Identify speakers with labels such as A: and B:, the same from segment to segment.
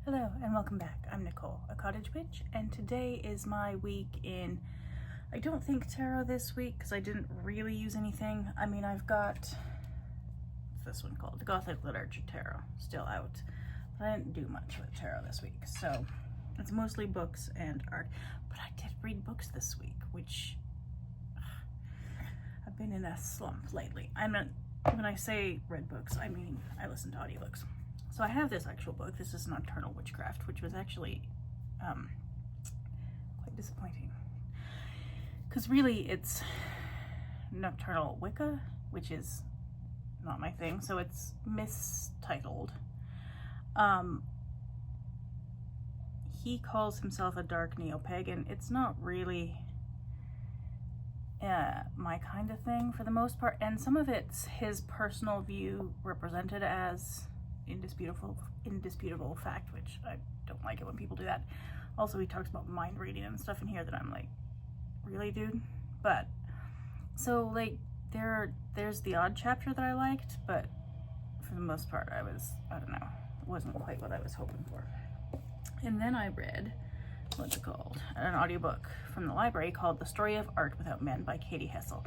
A: Hello and welcome back. I'm Nicole, a cottage witch, and today is my week in, I don't think tarot this week because I didn't really use anything. I mean, I've got, what's this one called? The Gothic Literature Tarot, still out. But I didn't do much with tarot this week, so it's mostly books and art. But I did read books this week, which I've been in a slump lately. When I say read books, I mean I listen to audiobooks. So I have this actual book. This is Nocturnal Witchcraft, which was actually quite disappointing. Because really it's Nocturnal Wicca, which is not my thing, so it's mistitled. He calls himself a dark neo-pagan. It's not really my kind of thing for the most part, and some of it's his personal view represented as indisputable fact, which I don't like it when people do that. Also, he talks about mind reading and stuff in here that I'm like, really, dude? But so like there's the odd chapter that I liked, but for the most part I don't know, it wasn't quite what I was hoping for. And then I read, what's it called? An audiobook from the library called The Story of Art Without Men by Katie Hessel.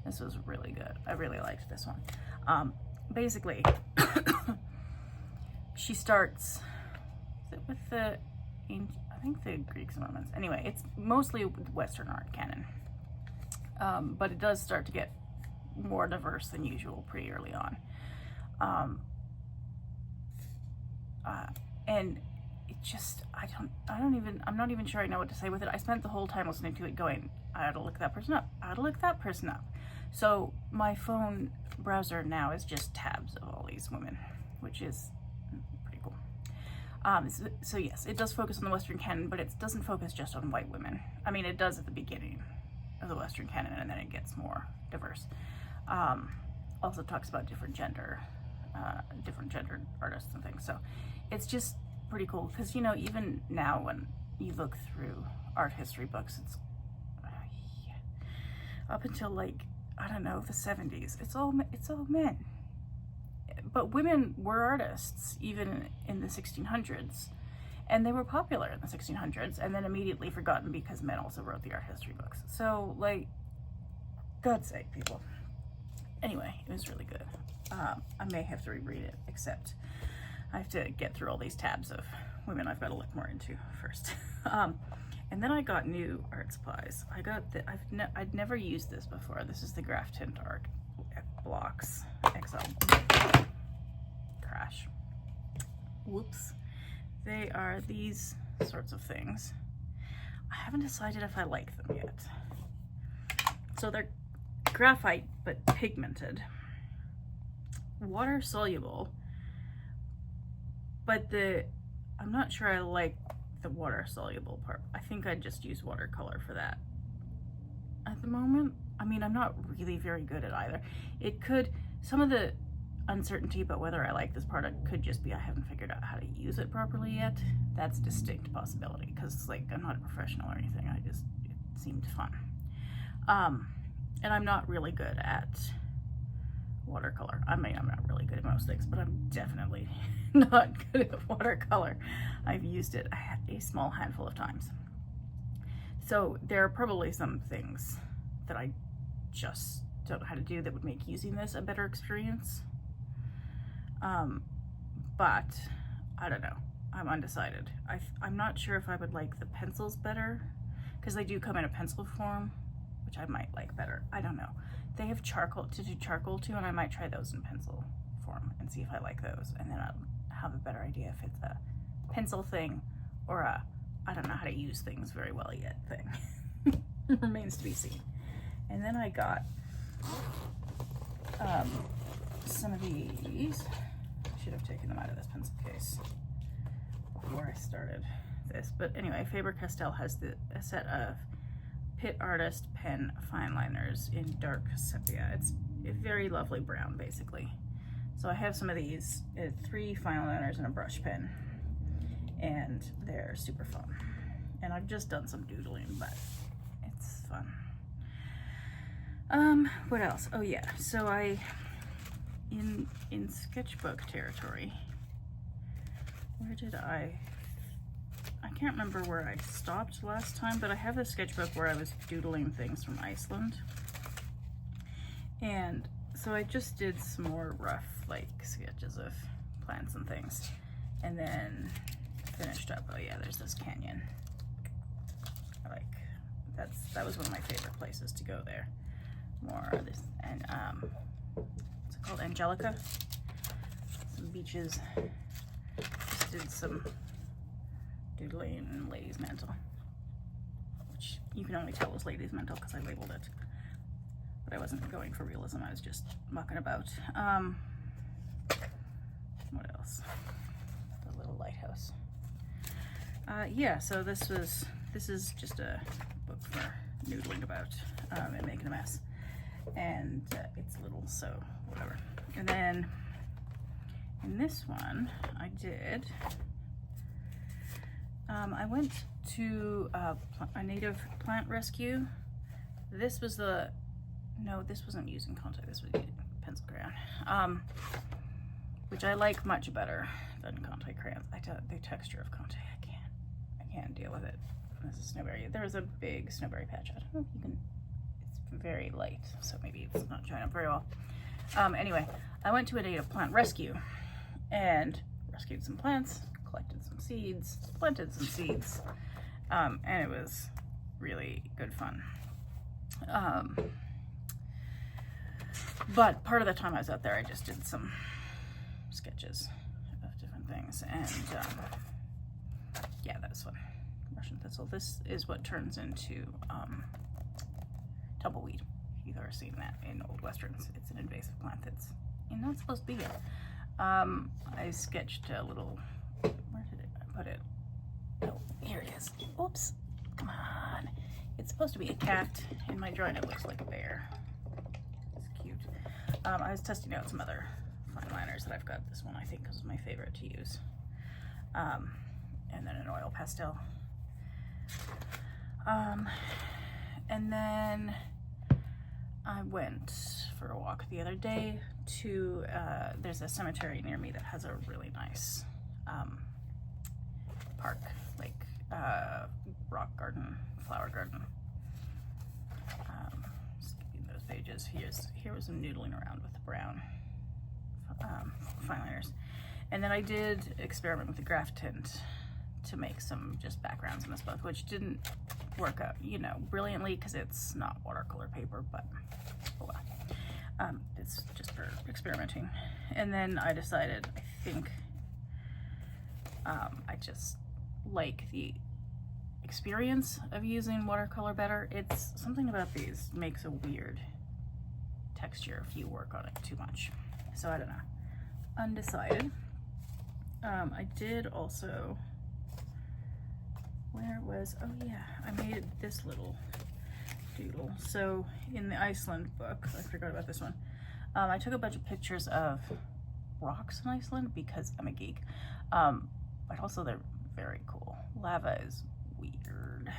A: This was really good. I really liked this one. Basically she starts with I think the Greeks and Romans. Anyway, it's mostly Western art canon. But it does start to get more diverse than usual pretty early on. And it just, I'm not even sure I know what to say with it. I spent the whole time listening to it going, I ought to look that person up. I ought to look that person up. So my phone browser now is just tabs of all these women, which is pretty cool. So yes, it does focus on the Western canon, but it doesn't focus just on white women. I mean, it does at the beginning of the Western canon, and then it gets more diverse. Also talks about different gendered artists and things. So it's just pretty cool because, you know, even now when you look through art history books, it's up until like, I don't know, the 70s, it's all men. But women were artists even in the 1600s, and they were popular in the 1600s and then immediately forgotten because men also wrote the art history books. So like, God's sake, people. Anyway, it was really good. I may have to reread it, except I have to get through all these tabs of women I've got to look more into first. And then I got new art supplies. I got I'd never used this before. This is the Graph Tint Art Blocks XL. Crash. Whoops. They are these sorts of things. I haven't decided if I like them yet. So they're graphite but pigmented. Water soluble. But I'm not sure I like the water soluble part. I think I'd just use watercolor for that at the moment. I mean, I'm not really very good at either. Some of the uncertainty about whether I like this product could just be I haven't figured out how to use it properly yet. That's a distinct possibility because like I'm not a professional or anything. It seemed fun. And I'm not really good at watercolor. I mean, I'm not really good at most things, but I'm definitely not good at watercolor. I've used it a small handful of times. So there are probably some things that I just don't know how to do that would make using this a better experience. But I don't know. I'm undecided. I'm not sure if I would like the pencils better because they do come in a pencil form, which I might like better. I don't know. They have charcoal too, and I might try those in pencil form and see if I like those, and then I'll have a better idea if it's a pencil thing or a I don't know how to use things very well yet thing. Remains to be seen. And then I got some of these. I should have taken them out of this pencil case before I started this, but anyway, Faber-Castell has a set of Pitt Artist pen fine liners in dark sepia. It's a very lovely brown, basically. So I have some of these, 3 fine liners and a brush pen, and they're super fun. And I've just done some doodling, but it's fun. What else? Oh yeah, so in sketchbook territory, where did I can't remember where I stopped last time, but I have this sketchbook where I was doodling things from Iceland. And so I just did some more rough like sketches of plants and things, and then finished up. Oh yeah, there's this canyon. That was one of my favorite places to go there. More of this, and what's it called? Angelica. Some beaches. Just did some doodling in Ladies Mantle, which you can only tell was Ladies Mantle because I labeled it. But I wasn't going for realism, I was just mucking about. What else? The little lighthouse. Yeah, so this is just a book for noodling about and making a mess. And it's little, so whatever. And then in this one, I did, I went to a native plant rescue. This was no, this wasn't using contact, this was using pencil crayon, which I like much better than contact crayons. The texture of contact, I can't deal with it. This is snowberry. There was a big snowberry patch. I don't know if you can, it's very light, so maybe it's not showing up very well. Anyway, I went to a native plant rescue and rescued some plants, collected some seeds, planted some seeds, and it was really good fun. But part of the time I was out there, I just did some sketches of different things, and yeah, that was fun. Russian thistle. This is what turns into tumbleweed. If you've ever seen that in old westerns, it's an invasive plant that's you're not supposed to be here. I sketched a little. Where did I put it? Oh, here it is. Oops! Come on. It's supposed to be a cat. In my drawing, it looks like a bear. It's cute. I was testing out some other fine liners that I've got. This one I think is my favorite to use. And then an oil pastel. And then I went for a walk the other day to, there's a cemetery near me that has a really nice park, like rock garden, flower garden. Skipping those pages, here was some noodling around with the brown fine liners. And then I did experiment with the graph tint to make some just backgrounds in this book, which didn't work out, you know, brilliantly because it's not watercolor paper, but oh well. It's just for experimenting. And then I decided, I think I just like the experience of using watercolor better. It's something about these makes a weird texture if you work on it too much. So I don't know. Undecided. I did also, oh yeah, I made this little doodle. So in the Iceland book, I forgot about this one, I took a bunch of pictures of rocks in Iceland because I'm a geek, but also they're very cool. Lava is weird.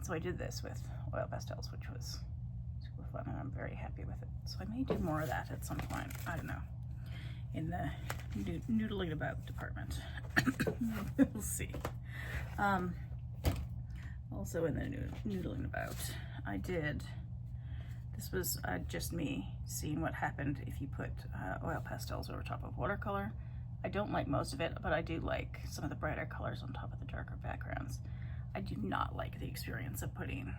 A: So I did this with oil pastels, which was super fun, and I'm very happy with it. So I may do more of that at some point, I don't know, in the noodling about department. We'll see. Also in the noodling about, I did, this was just me seeing what happened if you put oil pastels over top of watercolor. I don't like most of it, but I do like some of the brighter colors on top of the darker backgrounds. I do not like the experience of putting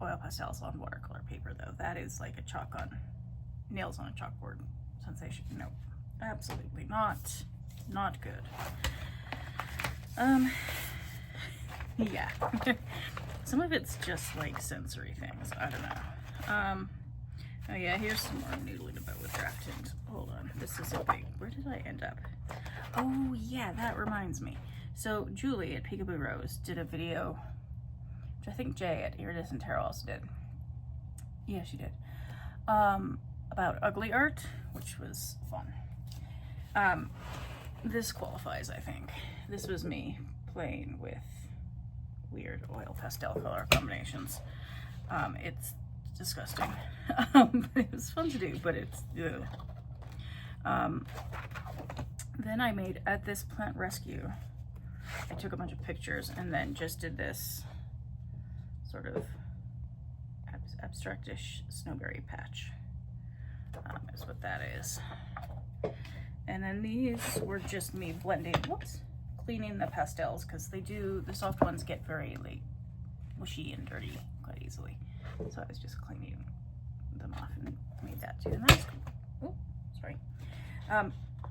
A: oil pastels on watercolor paper though. That is like a nails on a chalkboard sensation. No, absolutely not good. Yeah. Some of it's just like sensory things, I don't know. Oh yeah, here's some more noodling about with graph tint. Hold on, this is a big, where did I end up? Oh yeah, that reminds me. So Julie at Peekaboo Rose did a video, which I think Jay at Iridescent Tarot also did. Yeah, she did. About ugly art, which was fun. This qualifies, I think. This was me playing with weird oil pastel color combinations. It's disgusting. It was fun to do, but it's, Then I made, at this plant rescue, I took a bunch of pictures and then just did this sort of abstractish snowberry patch. Is what that is. And then these were just me blending, cleaning the pastels, because they do, the soft ones get very like mushy and dirty quite easily. So I was just cleaning them off and made that too. And that's cool. Oh, sorry.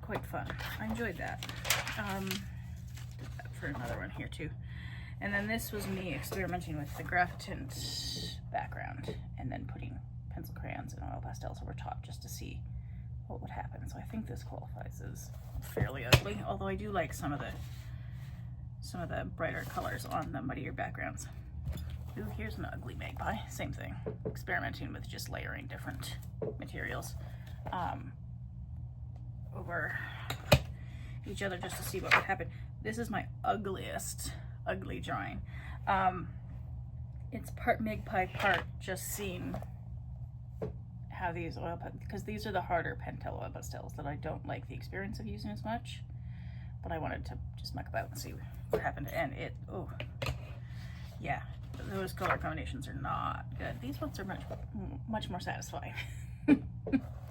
A: Quite fun. I enjoyed that. Did that for another one here too. And then this was me experimenting with the graphitint background and then putting pencil crayons and oil pastels over top just to see what would happen. So I think this qualifies as fairly ugly, although I do like some of the brighter colors on the muddier backgrounds. Ooh, here's an ugly magpie. Same thing. Experimenting with just layering different materials over each other just to see what would happen. This is my ugliest ugly drawing. It's part magpie, part just seeing how these oil, because these are the harder Pentel oil pastels that I don't like the experience of using as much, but I wanted to just muck about and see what happened. And it, oh yeah, those color combinations are not good. These ones are much more satisfying.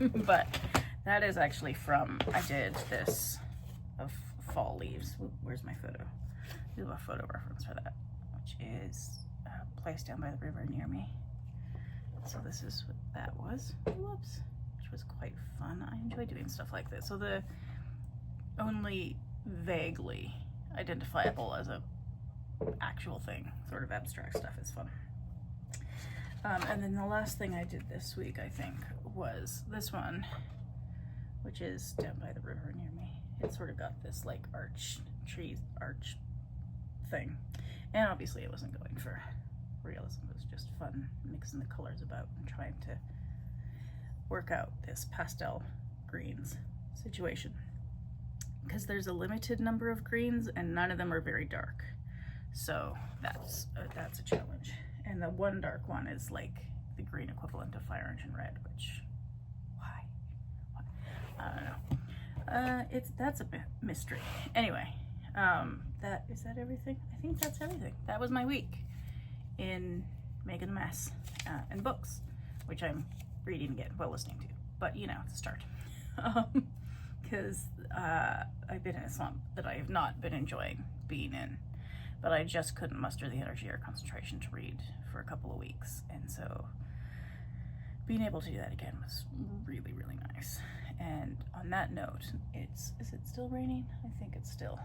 A: But that is actually from, I did this of fall leaves. Where's my photo? We have a photo reference for that, which is a place down by the river near me. So this is what that was. Whoops. Which was quite fun. I enjoy doing stuff like this. So the only vaguely identifiable as a actual thing, sort of abstract stuff, is fun. And then the last thing I did this week, I think, was this one, which is down by the river near me. It sort of got this like arch thing. And obviously it wasn't going for realism. It was just fun mixing the colors about and trying to work out this pastel greens situation. Because there's a limited number of greens and none of them are very dark. So that's a challenge. And the one dark one is like the green equivalent of fire engine red, which, why? I don't know. That's a mystery. Anyway, is that everything? I think that's everything. That was my week in making a mess and books, which I'm reading again, well, listening to, but you know, it's a start. Because I've been in a slump that I have not been enjoying being in, but I just couldn't muster the energy or concentration to read for a couple of weeks, and so being able to do that again was really, really nice. And on that note, is it still raining? I think it's still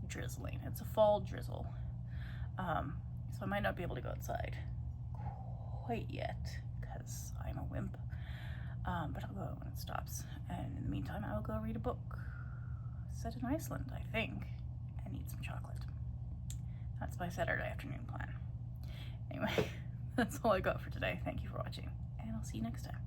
A: drizzling. It's a fall drizzle. So I might not be able to go outside quite yet because I'm a wimp. But I'll go when it stops. And in the meantime, I'll go read a book set in Iceland, I think, and eat some chocolate. That's my Saturday afternoon plan. Anyway, that's all I got for today. Thank you for watching, and I'll see you next time.